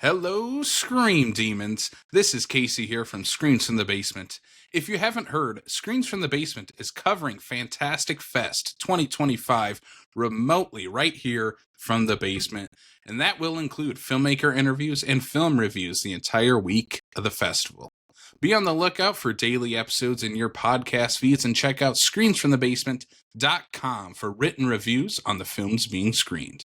Hello, Scream Demons. This is Casey here from Screams from the Basement. If you haven't heard, Screams from the Basement is covering Fantastic Fest 2025 remotely right here from the basement, and that will include filmmaker interviews and film reviews the entire week of the festival. Be on the lookout for daily episodes in your podcast feeds and check out screensfromthebasement.com for written reviews on the films being screened.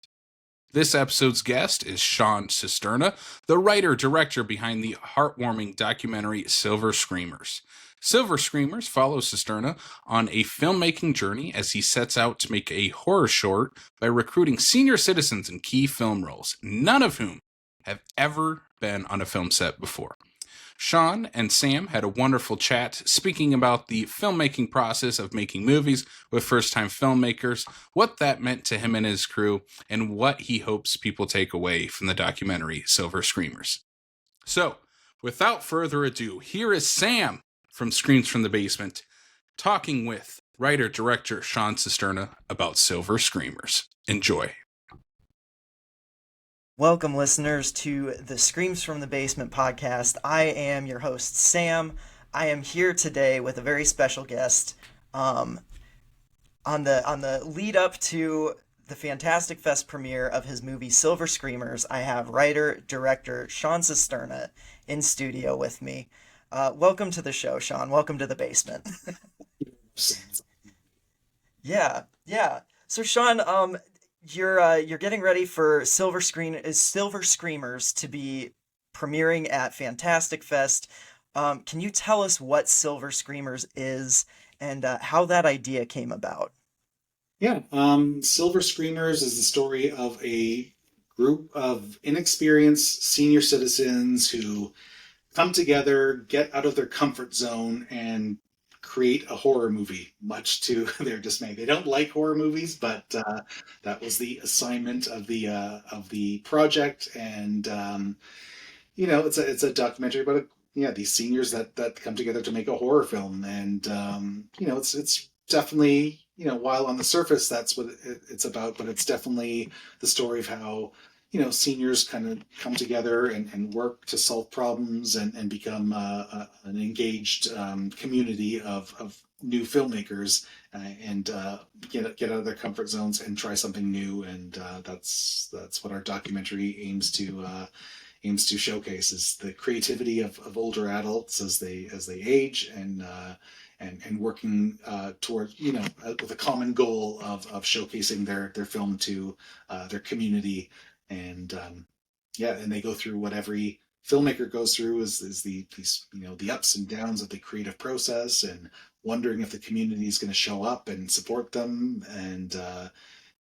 This episode's guest is Sean Cisterna, the writer-director behind the heartwarming documentary Silver Screamers. Silver Screamers follows Cisterna on a filmmaking journey as he sets out to make a horror short by recruiting senior citizens in key film roles, none of whom have ever been on a film set before. Sean and Sam had a wonderful chat speaking about the filmmaking process of making movies with first-time filmmakers, what that meant to him and his crew, and what he hopes people take away from the documentary Silver Screamers. So, without further ado, here is Sam from Screams from the Basement talking with writer-director Sean Cisterna about Silver Screamers. Enjoy. Welcome, listeners, to the Screams from the Basement podcast. I am your host, Sam. I am here today with a very special guest. On the lead up to the Fantastic Fest premiere of his movie Silver Screamers, I have writer-director Sean Cisterna in studio with me. Welcome to the show, Sean. Welcome to the basement. Yeah. So, Sean, you're getting ready for Silver Screamers to be premiering at Fantastic Fest. Can you tell us what Silver Screamers is and how that idea came about? Yeah, Silver Screamers is the story of a group of inexperienced senior citizens who come together, get out of their comfort zone, and create a horror movie, much to their dismay. They don't like horror movies, but that was the assignment of the project, and it's a documentary about these seniors that come together to make a horror film, and it's definitely while on the surface that's what it's about, but it's definitely the story of how seniors kind of come together and work to solve problems and become an engaged community of new filmmakers and get out of their comfort zones and try something new. And that's what our documentary aims to showcase, is the creativity of older adults as they age and working toward with a common goal of showcasing their film to their community. And and they go through what every filmmaker goes through, is the ups and downs of the creative process, and wondering if the community is going to show up and support them. And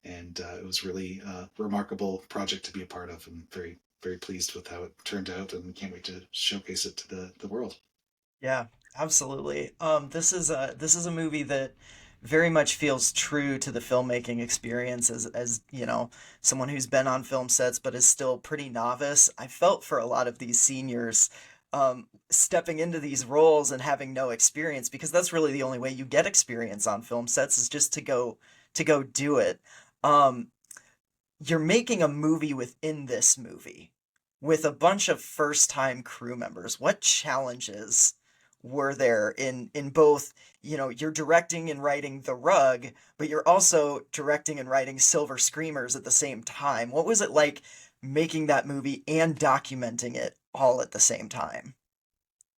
it was really a remarkable project to be a part of, and very, very pleased with how it turned out, and can't wait to showcase it to the world. Yeah, absolutely. This is a movie that very much feels true to the filmmaking experience as someone who's been on film sets but is still pretty novice. I felt for a lot of these seniors stepping into these roles and having no experience, because that's really the only way you get experience on film sets, is just to go do it. Um, you're making a movie within this movie with a bunch of first-time crew members. What challenges were there in both, you're directing and writing The Rug, but you're also directing and writing Silver Screamers at the same time? What was it like making that movie and documenting it all at the same time?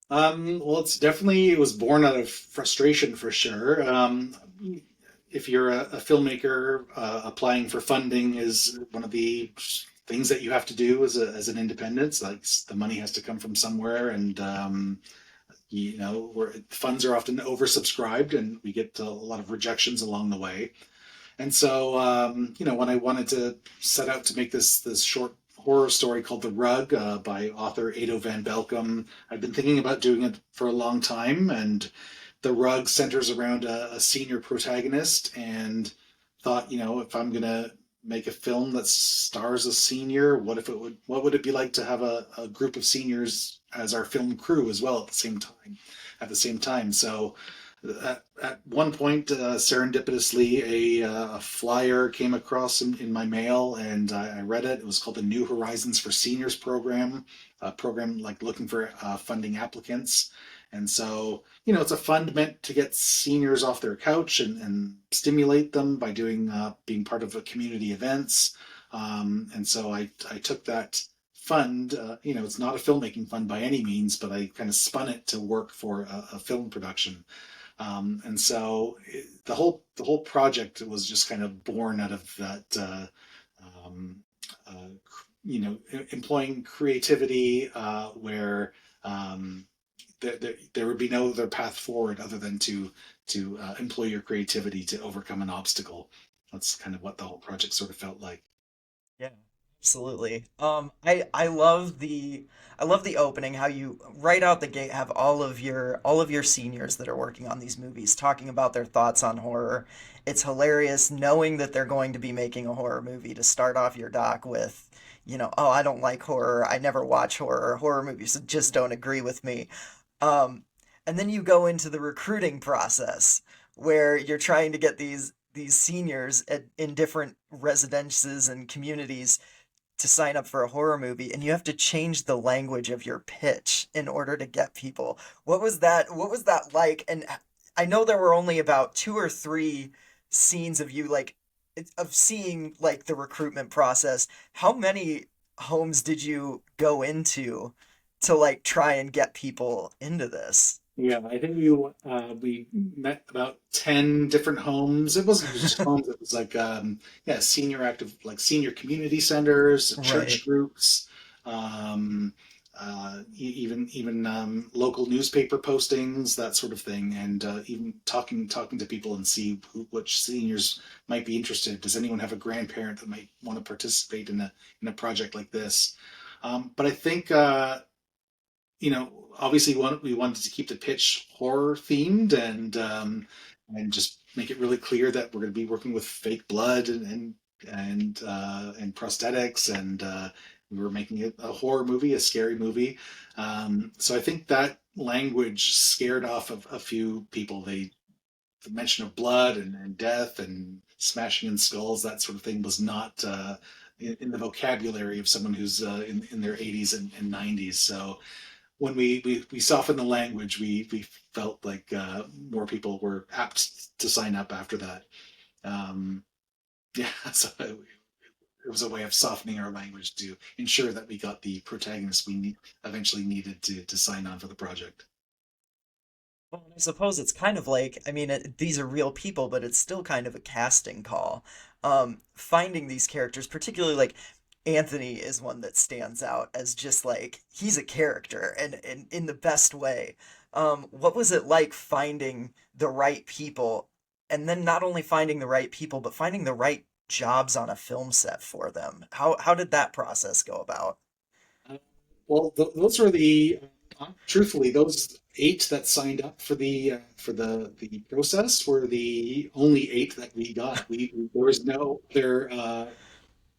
Well, it was born out of frustration, for sure. If you're a filmmaker, applying for funding is one of the things that you have to do as an independent. Like, the money has to come from somewhere, and where funds are often oversubscribed, and we get a lot of rejections along the way. And so, when I wanted to set out to make this short horror story called The Rug, by author Ado Van Belkom, I've been thinking about doing it for a long time. And The Rug centers around a senior protagonist, and thought, if I'm gonna make a film that stars a senior, what would it be like to have a group of seniors as our film crew as well at the same time? So At one point, serendipitously, a flyer came across in my mail, and I read it. It was called the New Horizons for Seniors program, a program like looking for funding applicants. And so, it's a fund meant to get seniors off their couch and stimulate them by being part of community events. And so I took that fund. It's not a filmmaking fund by any means, but I kind of spun it to work for a film production. And so the whole project was just kind of born out of that, um, employing creativity, where there would be no other path forward other than to employ your creativity to overcome an obstacle. That's kind of what the whole project sort of felt like. Yeah, absolutely. I love the opening, how you right out the gate have all of your seniors that are working on these movies talking about their thoughts on horror. It's hilarious knowing that they're going to be making a horror movie to start off your doc with, oh, I don't like horror. I never watch horror. Horror movies just don't agree with me. Um, and then you go into the recruiting process where you're trying to get these seniors in different residences and communities to sign up for a horror movie, and you have to change the language of your pitch in order to get people. What was that like? And I know there were only about two or three scenes of you like of seeing like the recruitment process. How many homes did you go into to like try and get people into this? Yeah, I think we met about 10 different homes. It wasn't just homes, it was like senior active, like senior community centers, Right. church groups, um even local newspaper postings, that sort of thing, and even talking to people and see which seniors might be interested. Does anyone have a grandparent that might want to participate in a project like this? But I think obviously we wanted to keep the pitch horror themed, and just make it really clear that we're going to be working with fake blood and prosthetics, and we were making it a horror movie, a scary movie. So I think that language scared off of a few people. The mention of blood and death and smashing in skulls, that sort of thing, was not in the vocabulary of someone who's in their 80s and 90s. So when we softened the language, we felt like more people were apt to sign up after that. Um, yeah, so it was a way of softening our language to ensure that we got the protagonists eventually needed to sign on for the project. Well, I suppose it's kind of like, I mean, these are real people, but it's still kind of a casting call. Finding these characters, particularly like Anthony, is one that stands out as just like he's a character and in the best way. What was it like finding the right people, and then not only finding the right people, but finding the right jobs on a film set for them? How did that process go about? Uh, well, those were truthfully, those eight that signed up for the process were the only eight that we got. There was no other.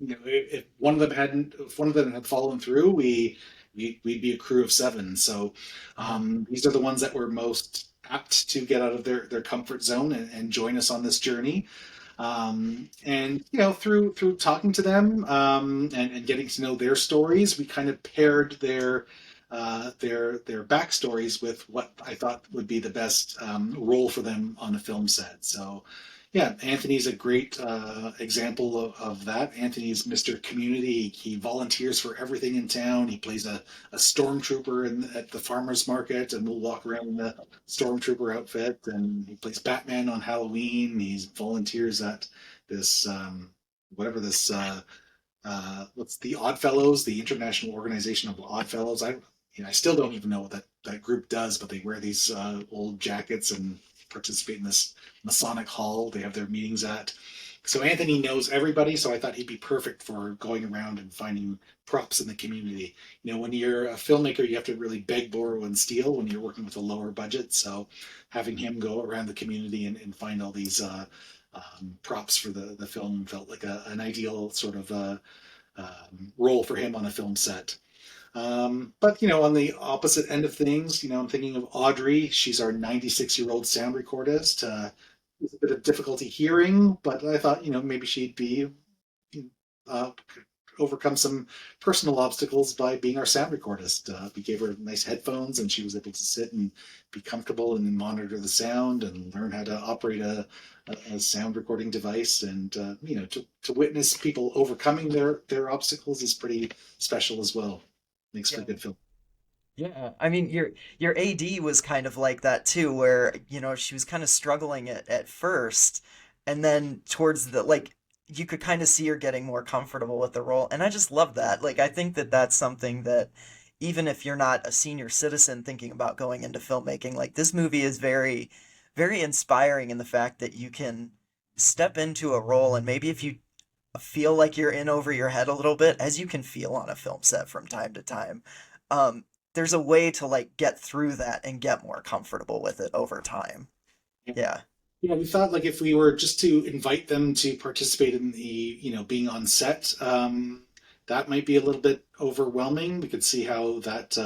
If one of them had fallen through, we'd be a crew of seven. So Uh-huh. these are the ones that were most apt to get out of their comfort zone and join us on this journey. And through talking to them, and getting to know their stories, we kind of paired their backstories with what I thought would be the best role for them on a film set. So, yeah, Anthony's a great example of that. Anthony's Mr. Community. He volunteers for everything in town. He plays a stormtrooper at the farmers market, and we'll walk around in the stormtrooper outfit. And he plays Batman on Halloween. He volunteers at this whatever this what's the Oddfellows, the International Organization of Oddfellows. I still don't even know what that group does, but they wear these old jackets and participate in this Masonic hall they have their meetings at. So Anthony knows everybody, so I thought he'd be perfect for going around and finding props in the community. When you're a filmmaker, you have to really beg, borrow, and steal when you're working with a lower budget. So having him go around the community and find all these props for the film felt like an ideal sort of role for him on a film set. But on the opposite end of things, I'm thinking of Audrey. She's our 96-year-old sound recordist. With a bit of difficulty hearing, but I thought, maybe she'd be uh, overcome some personal obstacles by being our sound recordist. We gave her nice headphones, and she was able to sit and be comfortable and monitor the sound and learn how to operate a sound recording device. And to witness people overcoming their obstacles is pretty special as well. Makes for a Yeah. good film. Yeah, I mean your AD was kind of like that too, where she was kind of struggling at first, and then towards the like you could kind of see her getting more comfortable with the role, and I just love that. Like I think that that's something that even if you're not a senior citizen thinking about going into filmmaking, like this movie is very inspiring in the fact that you can step into a role, and maybe if you feel like you're in over your head a little bit, as you can feel on a film set from time to time. Um, there's a way to like get through that and get more comfortable with it over time. Yeah. Yeah, we thought like if we were just to invite them to participate in the, being on set, that might be a little bit overwhelming. We could see how that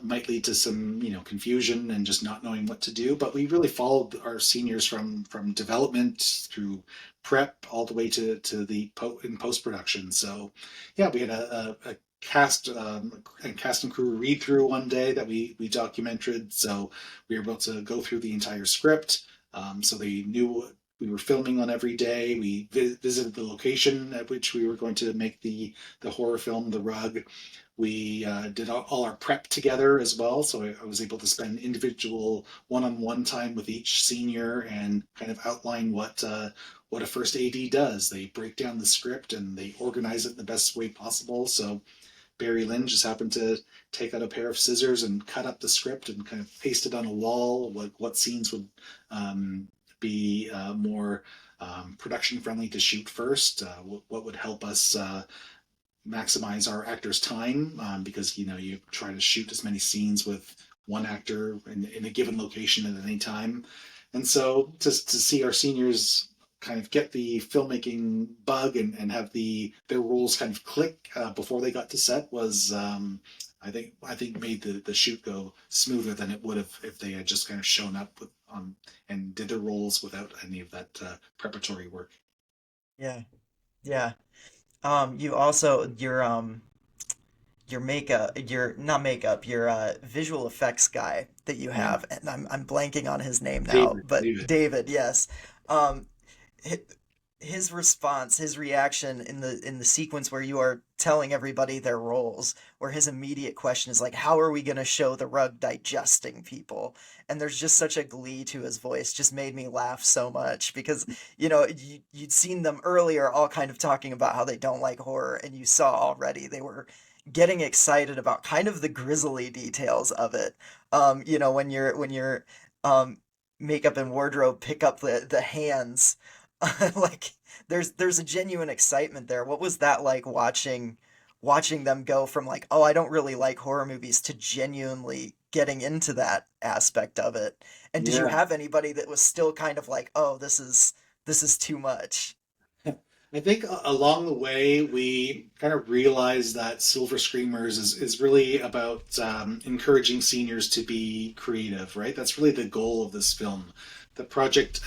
might lead to some, confusion and just not knowing what to do. But we really followed our seniors from development through prep all the way to the in post production. So, yeah, we had a cast and cast and crew read through one day that we documented. So we were able to go through the entire script. So they knew we were filming on every day. We visited the location at which we were going to make the horror film, The Rug. We did all our prep together as well, so I was able to spend individual one-on-one time with each senior and kind of outline what a first AD does. They break down the script and they organize it in the best way possible. So Barry Lynn just happened to take out a pair of scissors and cut up the script and kind of paste it on a wall. What scenes would be more production friendly to shoot first? What would help us maximize our actors' time? Because you try to shoot as many scenes with one actor in a given location at any time. And so to see our seniors kind of get the filmmaking bug and have their roles kind of click before they got to set was I think made the shoot go smoother than it would have if they had just kind of shown up with and did their roles without any of that preparatory work. Yeah. Yeah. You also your makeup, your not makeup, your visual effects guy that you Yeah, have, and I'm blanking on his name now, David, but David. David, yes. Um, hi- his response, his reaction in the sequence where you are telling everybody their roles, where his immediate question is like, "How are we going to show the rug digesting people?" And there's just such a glee to his voice, just made me laugh so much because you'd seen them earlier, all kind of talking about how they don't like horror, and you saw already they were getting excited about kind of the grisly details of it. When your um, makeup and wardrobe pick up the hands like there's a genuine excitement there. What was that like watching them go from like, oh, I don't really like horror movies to genuinely getting into that aspect of it? And did you Yeah. have anybody that was still kind of like, oh, this is too much? I think along the way we kind of realized that Silver Screamers is really about encouraging seniors to be creative, right? That's really the goal of this film. The project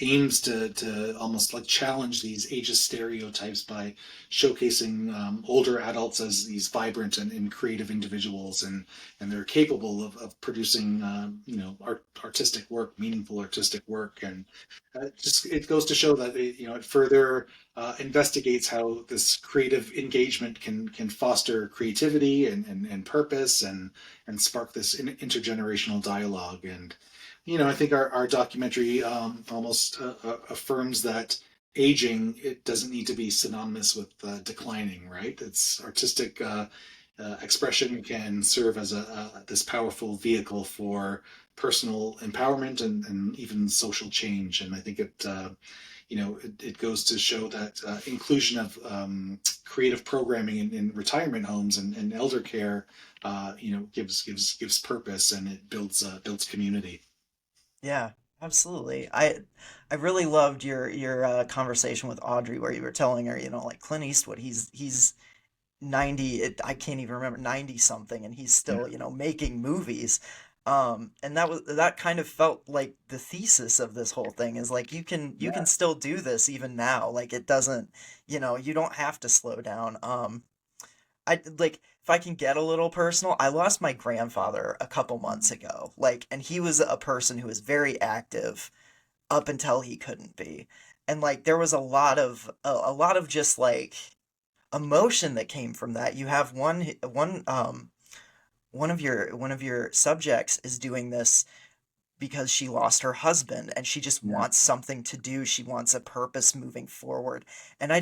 aims to almost like challenge these ageist stereotypes by showcasing older adults as these vibrant and creative individuals, and they're capable of producing artistic work, meaningful artistic work, and just it goes to show that it further investigates how this creative engagement can foster creativity and purpose and spark this intergenerational dialogue. And I think our documentary almost affirms that aging, it doesn't need to be synonymous with declining, right? It's artistic expression can serve as this powerful vehicle for personal empowerment and even social change. And I think it goes to show that inclusion of creative programming in retirement homes and elder care, gives purpose, and it builds community. Yeah, absolutely. I really loved your conversation with Audrey where you were telling her, like Clint Eastwood, he's I can't even remember, 90 something, and he's Yeah, still, making movies. And that kind of felt like the thesis of this whole thing is like you can yeah, still do this even now. Like it doesn't, you don't have to slow down. I like if I can get a little personal, I lost my grandfather a couple months ago. Like, and he was a person who was very active up until he couldn't be. And like there was a lot of just like emotion that came from that. You have one of your subjects is doing this because she lost her husband and she just yeah, wants something to do. She wants a purpose moving forward. And I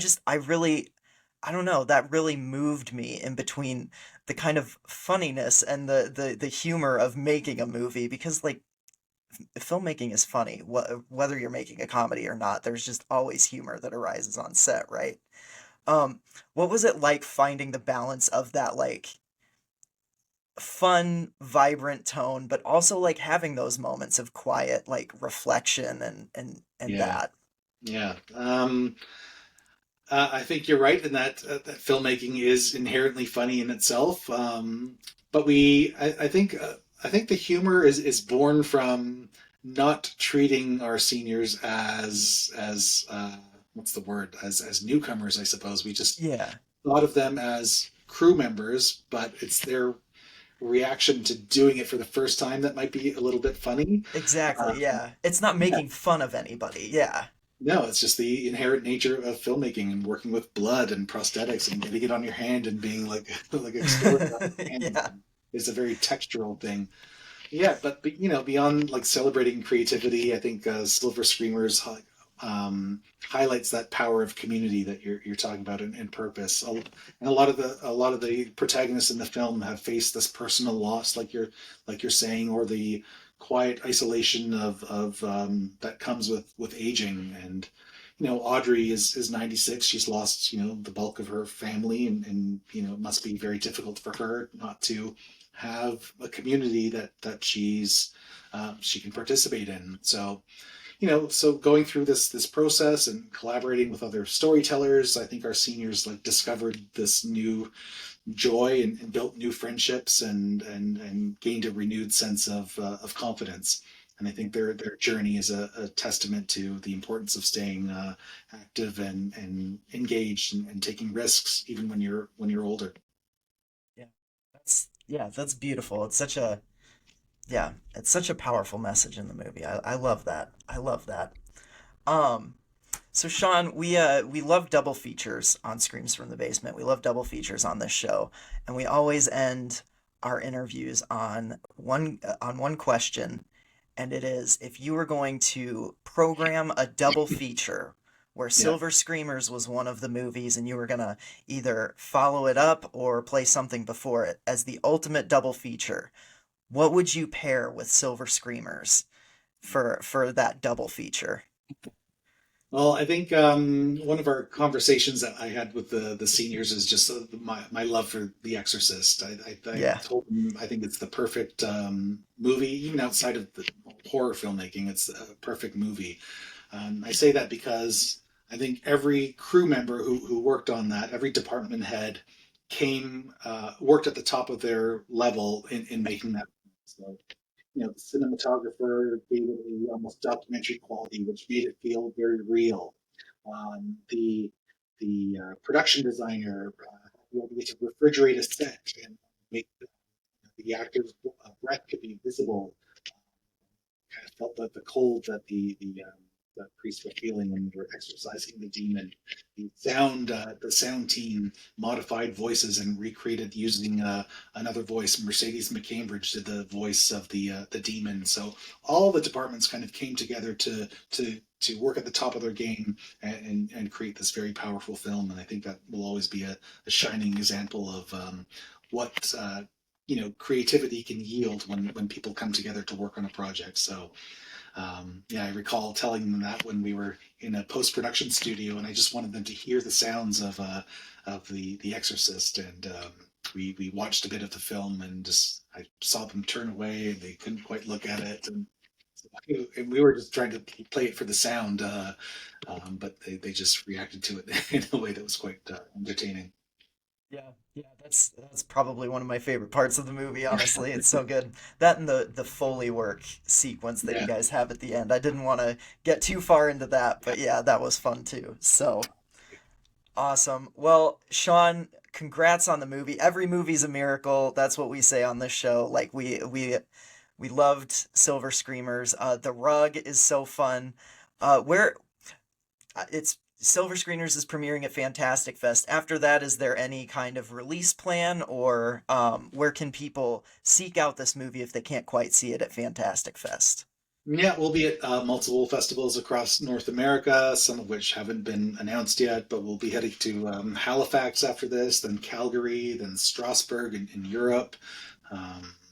don't know, that really moved me in between the kind of funniness and the humor of making a movie because like filmmaking is funny. Whether you're making a comedy or not, there's just always humor that arises on set, right? Um, what was it like finding the balance of that like fun, vibrant tone, but also like having those moments of quiet like reflection and yeah, that. yeah. I think you're right in that filmmaking is inherently funny in itself. But I think the humor is born from not treating our seniors as what's the word, as newcomers. I suppose we just Yeah, thought of them as crew members, but it's their reaction to doing it for the first time that might be a little bit funny. exactly. Yeah. It's not Yeah. making fun of anybody. Yeah. No, it's just the inherent nature of filmmaking and working with blood and prosthetics and getting it on your hand and being like like extorted on your hand Yeah. is a very textural thing. Yeah, but beyond like celebrating creativity, I think Silver Screamers highlights that power of community that you're talking about and purpose. And a lot of the protagonists in the film have faced this personal loss, like you're saying, or the quiet isolation of that comes with aging. And Audrey is 96. She's lost the bulk of her family, and it must be very difficult for her not to have a community that she can participate in. So going through this process and collaborating with other storytellers, I think our seniors like discovered this new joy and built new friendships and gained a renewed sense of confidence. And I think their journey is a testament to the importance of staying active and engaged and taking risks even when you're older. Yeah. That's beautiful. It's such a powerful message in the movie. I love that. I love that. Um, So Sean, we love double features on Screams from the Basement. We love double features on this show, and we always end our interviews on one question, and it is if you were going to program a double feature where Yeah. Silver Screamers was one of the movies and you were gonna either follow it up or play something before it as the ultimate double feature, what would you pair with Silver Screamers for that double feature? Well, I think one of our conversations that I had with the seniors is just my love for The Exorcist. I Yeah. told them I think it's the perfect movie, even outside of the horror filmmaking. It's a perfect movie. I say that because I think every crew member who worked on that, every department head worked at the top of their level in making that. So the cinematographer gave it a almost documentary quality, which made it feel very real. The production designer the ability to refrigerate a set and make the actor's breath could be visible. Kind of felt the cold that the priests were feeling when they were exorcising the demon. The sound team modified voices and recreated using another voice. Mercedes McCambridge did the voice of the demon. So all the departments kind of came together to work at the top of their game and create this very powerful film. And I think that will always be a shining example of what creativity can yield when people come together to work on a project. So yeah, I recall telling them that when we were in a post-production studio, and I just wanted them to hear the sounds of the Exorcist, and we watched a bit of the film, and just I saw them turn away, and they couldn't quite look at it, and we were just trying to play it for the sound, but they just reacted to it in a way that was quite entertaining. Yeah, that's probably one of my favorite parts of the movie, honestly. It's so good. That and the Foley work sequence that you Yeah. guys have at the end. I didn't want to get too far into that, but yeah, that was fun too. So awesome. Well, Sean, congrats on the movie. Every movie's a miracle. That's what we say on this show. Like we loved Silver Screamers. The Rug is so fun. Where it's Silver Screeners is premiering at Fantastic Fest. After that, is there any kind of release plan, or where can people seek out this movie if they can't quite see it at Fantastic Fest? Yeah, we'll be at multiple festivals across North America, some of which haven't been announced yet, but we'll be heading to Halifax after this, then Calgary, then Strasbourg in Europe.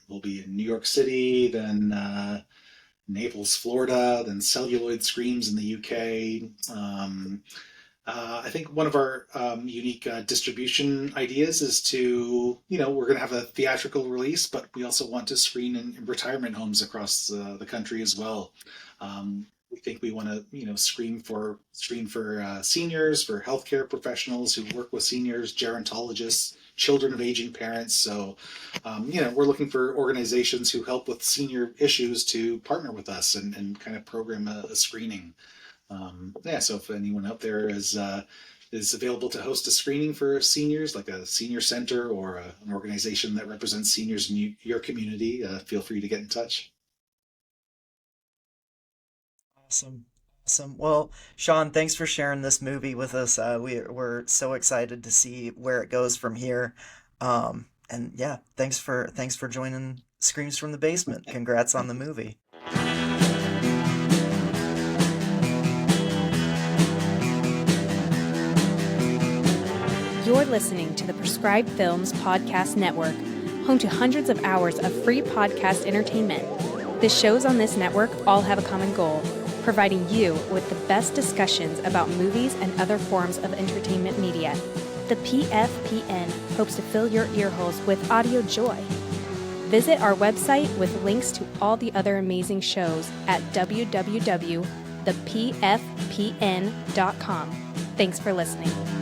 We'll be in New York City, then Naples, Florida, then Celluloid Screams in the UK. I think one of our unique distribution ideas is to, we're going to have a theatrical release, but we also want to screen in retirement homes across the country as well. We think we want to, screen for seniors, for healthcare professionals who work with seniors, gerontologists, children of aging parents. So, we're looking for organizations who help with senior issues to partner with us and kind of program a screening. Yeah, so if anyone out there is available to host a screening for seniors, like a senior center or an organization that represents seniors in your community, feel free to get in touch. Awesome. Awesome. Well, Sean, thanks for sharing this movie with us. We're so excited to see where it goes from here. And yeah, thanks for joining Screams from the Basement. Congrats on the movie. You're listening to the Prescribed Films Podcast Network, home to hundreds of hours of free podcast entertainment. The shows on this network all have a common goal: providing you with the best discussions about movies and other forms of entertainment media. The PFPN hopes to fill your earholes with audio joy. Visit our website with links to all the other amazing shows at www.thepfpn.com. Thanks for listening.